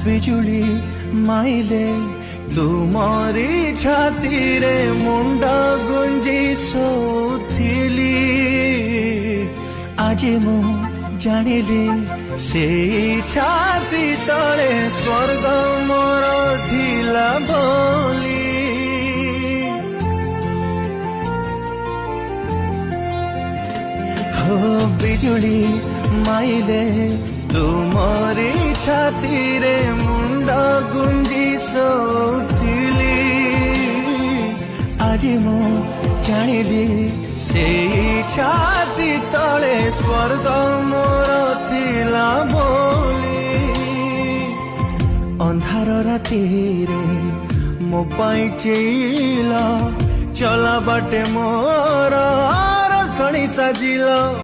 बिजुली माइले तुमरी छाती रे मुंडा गुंजी सोथिली आज मु जानिली से छाती तले स्वर्ग मोर थिला बोली हो बिजुली माइले तुमरी छाती रे मुंडा गुंजी सोथिली आज मु जानिली से छाती तले स्वर्ग मोर थिला बोली अंधार राति रे मो पाई चला चला बाटे मोर आरसणी साजिला।